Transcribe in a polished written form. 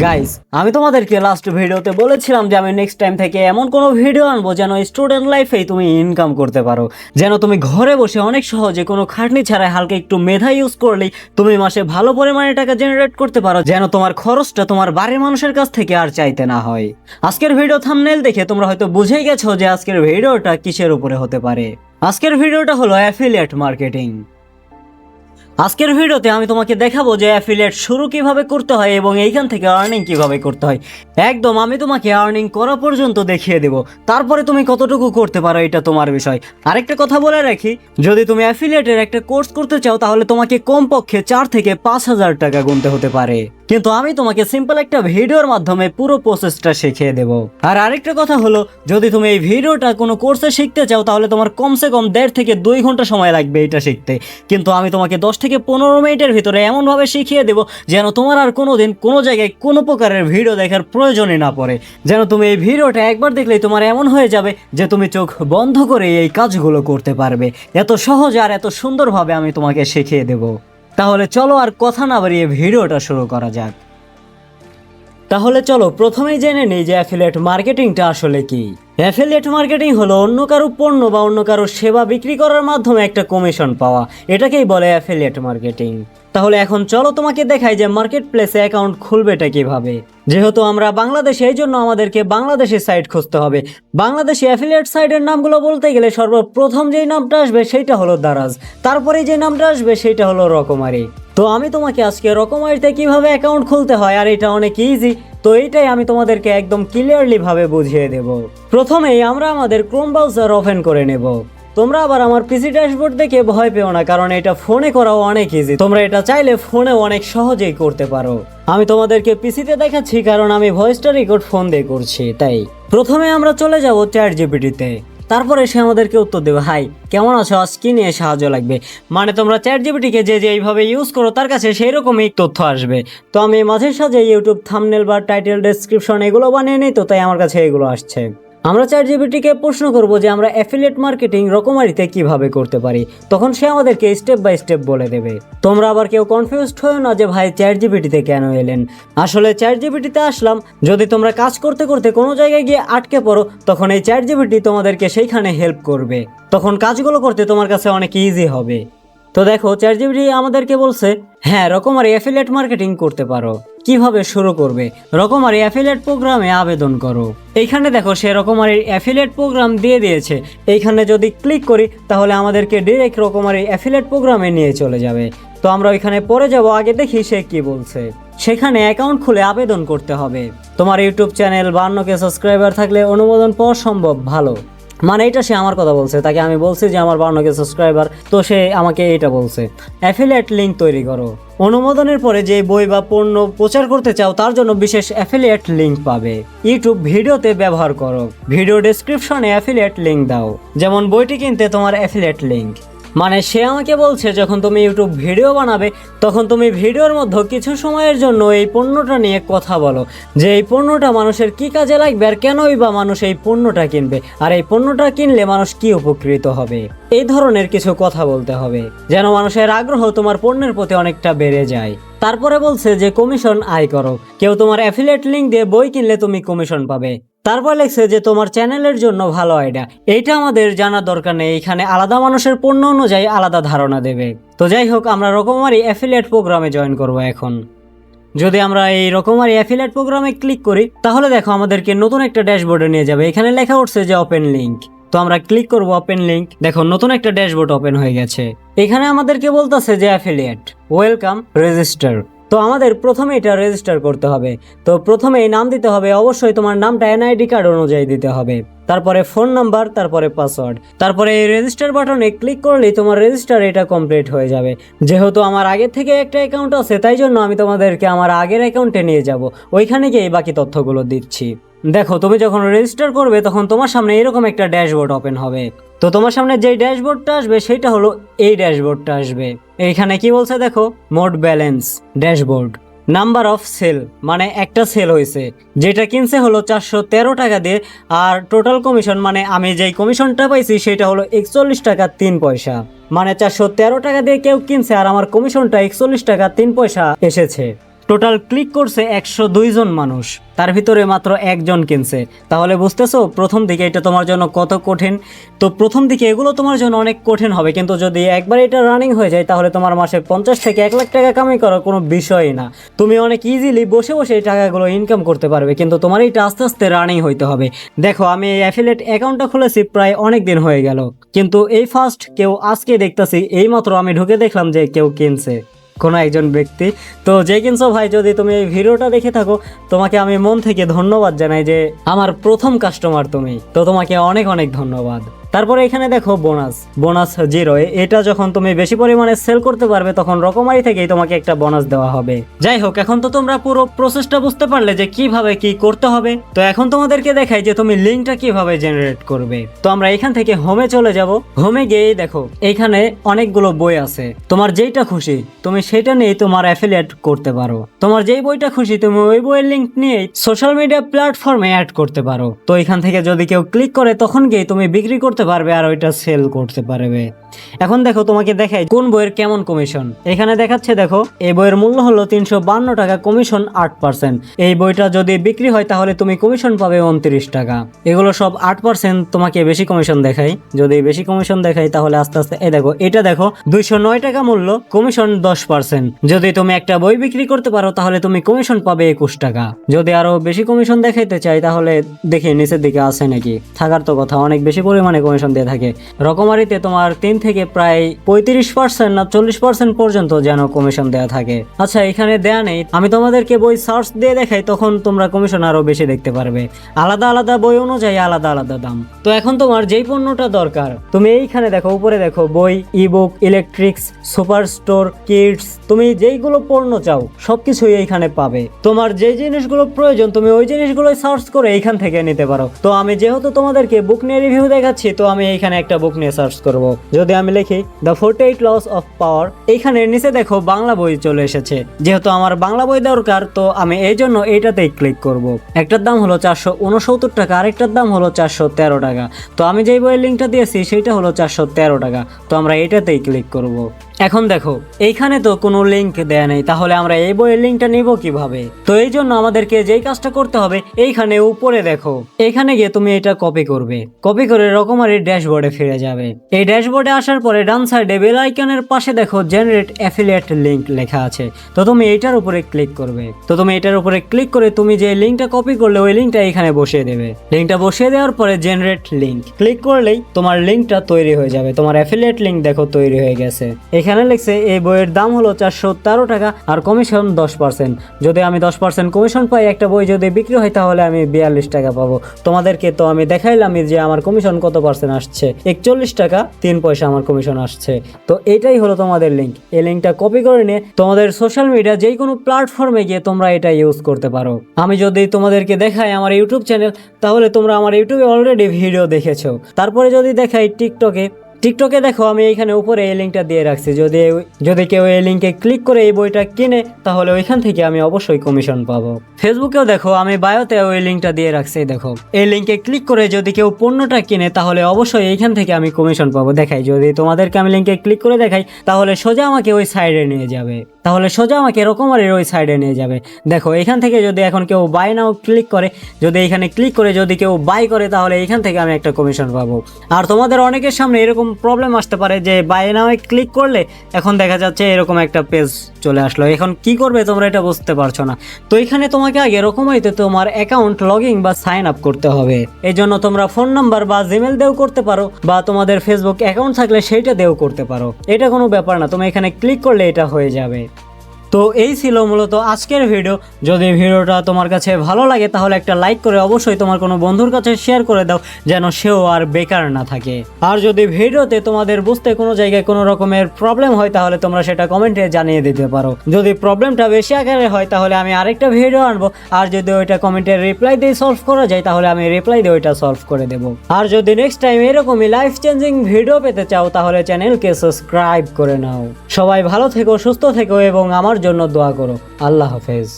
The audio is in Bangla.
গাইস, আমি তোমাদেরকে লাস্ট ভিডিওতে বলেছিলাম যে আমি নেক্সট টাইম থেকে এমন কোনো ভিডিও আনবো যেন স্টুডেন্ট লাইফেই তুমি ইনকাম করতে পারো, যেন তুমি ঘরে বসে অনেক সহজে কোনো খাটনি ছাড়াই হালকা একটু মেধা ইউজ করলেই তুমি মাসে ভালো পরিমাণে টাকা জেনারেট করতে পারো, যেন তোমার খরচটা তোমার বাড়ির মানুষের কাছ থেকে আর চাইতে না হয়। আজকের ভিডিও থাম্বনেল দেখে তোমরা হয়তো বুঝেই গেছো যে আজকের ভিডিওটা কিসের উপরে হতে পারে। আজকের ভিডিওটা হলো অ্যাফিলিয়েট মার্কেটিং। আজকের ভিডিওতে আমি তোমাকে দেখাবো যে অ্যাফিলিয়েট শুরু কিভাবে করতে হয় এবং এইখান থেকে আর্নিং কিভাবে করতে হয়। একদম আমি তোমাকে আর্নিং করা পর্যন্ত দেখিয়ে দেব, তারপরে তুমি কতটুকু করতে পারো এটা তোমার বিষয়। আরেকটা কথা বলে রাখি, যদি তুমি অ্যাফিলিয়েটের একটা কোর্স করতে চাও তাহলে তোমাকে কমপক্ষে 4 থেকে 5,000 টাকা গুনতে হতে পারে, কিন্তু আমি তোমাকে সিম্পল একটা ভিডিওর মাধ্যমে পুরো প্রসেসটা শিখিয়ে দেব। আর আরেকটা কথা হলো, যদি তুমি এই ভিডিওটা কোনো কোর্সে শিখতে চাও তাহলে তোমার কমসে কম 1.5 থেকে 2 ঘন্টা সময় লাগবে এটা শিখতে, কিন্তু আমি তোমাকে 10 থেকে 15 মিনিটের ভিতরে এমনভাবে শিখিয়ে দেব যেন তোমার আর কোনোদিন কোনো জায়গায় কোনো প্রকারের ভিডিও দেখার প্রয়োজনই না পড়ে, যেন তুমি এই ভিডিওটা একবার দেখলেই তোমার এমন হয়ে যাবে যে তুমি চোখ বন্ধ করে এই কাজগুলো করতে পারবে। এত সহজ আর এত সুন্দরভাবে আমি তোমাকে শিখিয়ে দেব। তাহলে চলো আর কথা না বাড়িয়ে ভিডিওটা শুরু করা যাক। তাহলে চলো প্রথমেই জেনে নিই যে অ্যাফিলিয়েট মার্কেটিংটা আসলে কি। অ্যাফিলিয়েট মার্কেটিং হলো অন্য কারো পণ্য বা অন্য কারো সেবা বিক্রি করার মাধ্যমে একটা কমিশন পাওয়া, এটাকেই বলে অ্যাফিলিয়েট মার্কেটিং। তাহলে এখন চলো তোমাকে দেখাই যে মার্কেট প্লেসে অ্যাকাউন্ট খুলবেটা কিভাবে। যেহেতু আমরা বাংলাদেশে, এই জন্য আমাদেরকে বাংলাদেশি সাইট খুঁজতে হবে। বাংলাদেশি অ্যাফিলিয়েট সাইটের নামগুলো বলতে গেলে সর্বপ্রথম যেই নামটা আসবে সেইটা হলো দারাজ, তারপরে যে নামটা আসবে সেইটা হলো রকমারি। তো আমি তোমাকে আজকে রকমারিতে কিভাবে অ্যাকাউন্ট খুলতে হয়, আর এটা অনেক ইজি, তো এইটাই আমি তোমাদেরকে একদম ক্লিয়ারলি ভাবে বুঝিয়ে দেব। প্রথমেই আমরা আমাদের ক্রোম ব্রাউজার ওপেন করে নেব। তোমরা আবার আমার পিসি ড্যাশবোর্ড দেখে ভয় পেও না, কারণ এটা ফোনে করাও অনেক ইজি, তোমরা এটা চাইলে ফোনেও অনেক সহজেই করতে পারো। আমি তোমাদেরকে পিসিতে দেখাচ্ছি কারণ আমি ভয়েসটা রেকর্ড ফোন দিয়ে করছি। তাই প্রথমে আমরা চলে যাব চ্যাট জিপিটিতে, তারপরে সে আমাদেরকে উত্তর দেবে, হাই কেমন আছো, আজ কি নিয়ে সাহায্য লাগবে। মানে তোমরা চ্যাট জিপিটিকে যে এইভাবে ইউজ করো তার কাছে সেই রকমই তথ্য আসবে। তো আমি মাঝে সাঝে ইউটিউব থাম্বনেল বা টাইটেল ডেসক্রিপশন এগুলো বানিয়ে নিই, তো তাই আমার কাছে এগুলো আসছে। আমরা চ্যাট জিপিটিকে প্রশ্ন করব যে আমরা অ্যাফিলিয়েট মার্কেটিং রকমারিতে কিভাবে করতে পারি, তখন সে আমাদেরকে স্টেপ বাই স্টেপ বলে দেবে। তোমরা আবার কেউ কনফিউজড হয়েও না যে ভাই চ্যাট জিপিটিতে কেন এলেন। আসলে চ্যাট জিপিটিতে আসলাম, যদি তোমরা কাজ করতে করতে কোনো জায়গায় গিয়ে আটকে পড়ো তখন এই চ্যাট জিপিটি তোমাদেরকে সেইখানে হেল্প করবে, তখন কাজগুলো করতে তোমার কাছে অনেক ইজি হবে। তো দেখো চ্যাট জিপিটি আমাদেরকে বলছে, হ্যাঁ রকমারি অ্যাফিলিয়েট মার্কেটিং করতে পারো। কিভাবে শুরু করবে? রকমারি অ্যাফিলিয়েট প্রোগ্রামে আবেদন করো। এইখানে দেখো সে রকমারি অ্যাফিলিয়েট প্রোগ্রাম দিয়ে দিয়েছে। এইখানে যদি ক্লিক করি তাহলে আমাদেরকে ডিরেক্ট রকমারি অ্যাফিলিয়েট প্রোগ্রামে নিয়ে চলে যাবে। তো আমরা ওইখানে পরে যাব, আগে দেখি সে কি বলছে। সেখানে অ্যাকাউন্ট খুলে আবেদন করতে হবে। তোমার ইউটিউব চ্যানেল 52K সাবস্ক্রাইবার থাকলে অনুমোদন পাওয়া সম্ভব, ভালো। মানে এটা সে আমার কথা বলছে, তাকে আমি বলছি যে আমার 52K সাবস্ক্রাইবার, তো সে আমাকে এটা বলছে। অ্যাফিলিয়েট লিঙ্ক তৈরি করো। অনুমোদনের পরে যে বই বা পণ্য প্রচার করতে চাও তার জন্য বিশেষ অ্যাফিলিয়েট লিঙ্ক পাবে। ইউটিউব ভিডিওতে ব্যবহার করো। ভিডিও ডেসক্রিপশনে অ্যাফিলিয়েট লিঙ্ক দাও, যেমন বইটি কিনতে তোমার অ্যাফিলিয়েট লিঙ্ক। মানে সে আমাকে বলছে যখন তুমি ইউটিউব ভিডিও বানাবে তখন তুমি ভিডিওর মধ্যে কিছু সময়ের জন্য এই পণ্যটা নিয়ে কথা বলো, যে এই পণ্যটা মানুষের কি কাজে লাগবে আর কেনই বা মানুষ এই পণ্যটা কিনবে, আর এই পণ্যটা কিনলে মানুষ কি উপকৃত হবে। এই ধরনের কিছু কথা বলতে হবে যেন মানুষের আগ্রহ তোমার পণ্যের প্রতি অনেকটা বেড়ে যায়। তারপরে বলছে যে কমিশন আয় করো। কেউ তোমার অ্যাফিলিয়েট লিঙ্ক দিয়ে বই কিনলে তুমি কমিশন পাবে। তারপর লেখছে যে তোমার চ্যানেলের জন্য ভালো আইডিয়া। এইটা আমাদের জানার দরকার নেই, এখানে আলাদা মানুষের পণ্য অনুযায়ী আলাদা ধারণা দেবে। তো যাই হোক, আমরা রকমারি অ্যাফিলিয়েট প্রোগ্রামে জয়েন করব। এখন যদি আমরা এই রকমারি অ্যাফিলিয়েট প্রোগ্রামে ক্লিক করি তাহলে দেখো আমাদেরকে নতুন একটা ড্যাশবোর্ডে নিয়ে যাবে। এখানে লেখা উঠছে যে ওপেন লিঙ্ক। তো আমরা ক্লিক করব ওপেন লিঙ্ক। দেখো নতুন একটা ড্যাশবোর্ড ওপেন হয়ে গেছে। এখানে আমাদেরকে বলতেছে যে অ্যাফিলিয়েট ওয়েলকাম রেজিস্টার। তো আমাদের প্রথমে এটা রেজিস্টার করতে হবে। তো প্রথমে এই নাম দিতে হবে, অবশ্যই তোমার নামটা এনআইডি কার্ড অনুযায়ী দিতে হবে, তারপরে ফোন নাম্বার, তারপরে পাসওয়ার্ড, তারপরে এই রেজিস্টার বাটনে ক্লিক করলেই তোমার রেজিস্টার এটা কমপ্লিট হয়ে যাবে। যেহেতু আমার আগে থেকে একটা অ্যাকাউন্ট আছে তাই জন্য আমি তোমাদেরকে আমার আগের অ্যাকাউন্টে নিয়ে যাব, ওইখানে গিয়ে বাকি তথ্যগুলো দিচ্ছি। দেখো তুমি যখন রেজিস্টার করবে তখন তোমার সামনে এরকম একটা ড্যাশবোর্ড ওপেন হবে। তো তোমার সামনে যেই ড্যাশবোর্ডটা আসবে সেটা হলো এই ড্যাশবোর্ডটা আসবে। এইখানে কি বলছে দেখো, mode balance dashboard, number of sale, মানে একটা সেল হয়েছে, যেটা কিনছে হলো 413 টাকা দিয়ে, আর টোটাল কমিশন মানে আমি যেই কমিশনটা পাইছি সেটা হলো 41 টাকা 3 পয়সা। মানে 413 টাকা দিয়ে কেউ কিনছে আর আমার কমিশনটা 41 টাকা 3 পয়সা এসেছে। টোটাল ক্লিক করছে 102 জন মানুষ, তার ভিতরে মাত্র একজন কিনছে। তাহলে বুঝতেছো প্রথম দিকে এটা তোমার জন্য কত কঠিন। তো প্রথম দিকে এগুলো তোমার জন্য অনেক কঠিন হবে, কিন্তু যদি একবার এটা রানিং হয়ে যায় তাহলে তোমার মাসে 50 থেকে 1 লাখ টাকা কামাই করার কোনো বিষয়ই না। তুমি অনেক ইজিলি বসে বসে এই টাকাগুলো ইনকাম করতে পারবে, কিন্তু তোমার এটা আস্তে আস্তে রানিং হইতে হবে। দেখো আমি এই অ্যাফিলিয়েট অ্যাকাউন্টটা খুলেছি প্রায় অনেক দিন হয়ে গেল, কিন্তু এই ফার্স্ট কেউ আজকে দেখতেছি, এইমাত্র আমি ঢুকে দেখলাম যে কেউ কিনছে, কোনো একজন ব্যক্তি। তো যে কিনছো ভাই, যদি তুমি এই ভিডিওটা দেখে থাকো তোমাকে আমি মন থেকে ধন্যবাদ জানাই যে আমার প্রথম কাস্টমার তুমি, তো তোমাকে অনেক অনেক ধন্যবাদ। তারপরে এখানে দেখো বোনাস 0, এটা যখন তুমি বেশি পরিমাণে সেল করতে পারবে তখন রকমারি থেকেই তোমাকে একটা বোনাস দেওয়া হবে। যাই হোক, এখন তো তোমরা পুরো প্রসেসটা বুঝতে পারলে যে কিভাবে কি করতে হবে। তো এখন তোমাদেরকে দেখাই যে তুমি লিঙ্কটা কিভাবে জেনারেট করবে। তো আমরা এখান থেকে হোমে চলে যাব। হোমে গিয়ে দেখো এইখানে অনেকগুলো বই আছে, তোমার যেইটা খুশি তুমি সেটা নিয়ে তোমার অ্যাফিলিয়েট করতে পারো। তোমার যেই বইটা খুশি তুমি ওই বইয়ের লিঙ্ক নিয়ে সোশ্যাল মিডিয়া প্ল্যাটফর্মে অ্যাড করতে পারো। তো এখান থেকে যদি কেউ ক্লিক করে তখন গিয়ে তুমি বিক্রি করতে পারবে আর ওইটা সেল করতে পারবে। এখন দেখো তোমাকে দেখাই কোন বইয়ের কেমন কমিশন। এখানে দেখাচ্ছে দেখো এই বইয়ের মূল্য হলো 352 টাকা, কমিশন 8%। এই বইটা যদি বিক্রি হয় তাহলে তুমি কমিশন পাবে 29 টাকা। এগুলো সব 8%, তোমাকে বেশি কমিশন দেখাই। যদি বেশি কমিশন দেখাই তাহলে আস্তে আস্তে এই দেখো এটা দেখো 209 টাকা মূল্য, কমিশন 10%। যদি তুমি একটা বই বিক্রি করতে পারো তাহলে তুমি কমিশন পাবে 21 টাকা। যদি আরো বেশি কমিশন দেখাইতে চাই তাহলে দেখি নিচের দিকে আছে নাকি, থাকার তো কথা, অনেক বেশি পরিমাণে কমিশন দিয়ে থাকে। রকমারিতে তোমার 3 থেকে প্রায় 35% না 40% পর্যন্ত যেন কমিশন দেওয়া থাকে। আচ্ছা এখানে দেয়া নেই, আমি তোমাদেরকে বই সার্চ দিয়ে দেখাই, তখন তোমরা কমিশন আরো বেশি দেখতে পারবে। আলাদা আলাদা বই অনুযায়ী আলাদা আলাদা দাম। তো এখন তোমার যেই পণ্যটা দরকার তুমি এইখানে দেখো, উপরে দেখো বই, ebook, electrics, super store, kids, তুমি যেইগুলো পণ্য চাও সবকিছুই এইখানে পাবে। তোমার যে জিনিসগুলো প্রয়োজন তুমি ওই জিনিসগুলোই সার্চ করে এইখান থেকে নিতে পারো। তো আমি যেহেতু তোমাদেরকে বুক নিয়ে রিভিউ দেখাচ্ছি, তো আমি এইখানে একটা বুক নিয়ে সার্চ করব। যদি আমি লিখি দ্য 48 লস অফ পাওয়ার, এইখানে নিচে দেখো বাংলা বই চলে এসেছে। যেহেতু আমার বাংলা বই দরকার তো আমি এই জন্য এইটাতেই ক্লিক করব। একটার দাম হলো 469 টাকা, আরেকটার দাম হলো 413 টাকা। তো আমি যেই বইয়ের লিঙ্কটা দিয়েছি সেটা হলো 413 টাকা। তো আমরা এটাতেই ক্লিক করব। এখন দেখো এইখানে তো কোনো লিঙ্ক দেয়া নেই, তাহলে আমরা এই বইয়ের লিঙ্কটা নিব কিভাবে? তো এই জন্য আমাদেরকে যেই কাজটা করতে হবে, এইখানে উপরে দেখো এইখানে গিয়ে তুমি এটা কপি করবে। কপি করে রকমারি ড্যাশবোর্ডে ফিরে যাবে। এই ড্যাশবোর্ডে আসার পরে ডান সাইডে বেল আইকনের পাশে দেখো জেনারেট অ্যাফিলিয়েট লিঙ্ক লেখা আছে। তো তুমি এইটার উপরে ক্লিক করবে। তো তুমি এটার উপরে ক্লিক করে তুমি যে লিঙ্কটা কপি করলে ওই লিঙ্কটা এখানে বসিয়ে দেবে। লিঙ্কটা বসিয়ে দেওয়ার পরে জেনারেট লিঙ্ক ক্লিক করলেই তোমার লিঙ্কটা তৈরি হয়ে যাবে। তোমার অ্যাফিলিয়েট লিঙ্ক দেখো তৈরি হয়ে গেছে। এখানে লিখছে এই বইয়ের দাম হলো 413 টাকা আর কমিশন 10%। যদি আমি 10% কমিশন পাই, একটা বই যদি বিক্রি হয় তাহলে আমি 42 টাকা পাবো। তোমাদেরকে তো আমি দেখাইলাম যে আমার কমিশন কত পার্সেন্ট আসছে, 41 টাকা 3 পয়সা আমার কমিশন আসছে। তো এটাই হলো তোমাদের লিঙ্ক। এই লিঙ্কটা কপি করে নিয়ে তোমাদের সোশ্যাল মিডিয়া যেই কোনো প্ল্যাটফর্মে গিয়ে তোমরা এটা ইউজ করতে পারো। আমি যদি তোমাদেরকে দেখাই আমার ইউটিউব চ্যানেল, তাহলে তোমরা আমার ইউটিউবে অলরেডি ভিডিও দেখেছো। তারপরে যদি দেখাই টিকটকে দেখো আমি এইখানে উপরে এই লিঙ্কটা দিয়ে রাখছি। যদি কেউ এই লিঙ্কে ক্লিক করে এই বইটা কিনে তাহলে ওইখান থেকে আমি অবশ্যই কমিশন পাবো। ফেসবুকেও দেখো আমি বায়োতে ওই লিঙ্কটা দিয়ে রাখছি। দেখো এই লিঙ্কে ক্লিক করে যদি কেউ পণ্যটা কিনে তাহলে অবশ্যই এইখান থেকে আমি কমিশন পাবো। দেখাই যদি তোমাদেরকে আমি লিঙ্কে ক্লিক করে দেখাই তাহলে সোজা আমাকে ওই সাইডে নিয়ে যাবে। রকমারির ওই সাইডে নিয়ে যাবে। দেখো এখান থেকে যদি এখন কেউ বাই নাও ক্লিক করে, যদি এখানে ক্লিক করে যদি কেউ বাই করে তাহলে এখান থেকে আমি একটা কমিশন পাবো। আর তোমাদের অনেকের সামনে এরকম প্রবলেম আসতে পারে যে বাই নাও ক্লিক করলে এখন দেখা যাচ্ছে এরকম একটা পেজ চলে আসলো। এখন কি করবে তোমরা এটা বুঝতে পারছো না। তো এখানে তোমাকে আগে এরকমইতে তোমার অ্যাকাউন্ট লগইন বা সাইন আপ করতে হবে। এই জন্য তোমরা ফোন নাম্বার বা জিমেল দিয়েও করতে পারো, বা তোমাদের ফেসবুক অ্যাকাউন্ট থাকলে সেইটা দিয়েও করতে পারো। এটা কোনো ব্যাপার না, তুমি এখানে ক্লিক করলে এটা হয়ে যাবে। তো এই ছিল মূলত আজকের ভিডিও। যদি ভিডিওটা তোমার কাছে ভালো লাগে তাহলে একটা লাইক করে অবশ্যই তোমার কোনো বন্ধুর কাছে শেয়ার করে দাও, যেন সেও আর বেকার না থাকে। আর যদি ভিডিওতে তোমাদের বুঝতে কোনো জায়গায় কোনো রকমের প্রবলেম হয় তাহলে তোমরা সেটা কমেন্টে জানিয়ে দিতে পারো। যদি প্রবলেমটা বেশি আকারে হয় তাহলে আমি আরেকটা ভিডিও আনবো। আর যদি ওইটা কমেন্টের রিপ্লাই দিয়ে সলভ করা যায় তাহলে আমি রিপ্লাই দিয়ে ওইটা সলভ করে দেবো। আর যদি নেক্সট টাইম এরকমই লাইফ চেঞ্জিং ভিডিও পেতে চাও তাহলে চ্যানেলকে সাবস্ক্রাইব করে নাও। সবাই ভালো থেকো, সুস্থ থেকো এবং আমার জন্য দোয়া করো। আল্লাহ হাফেজ।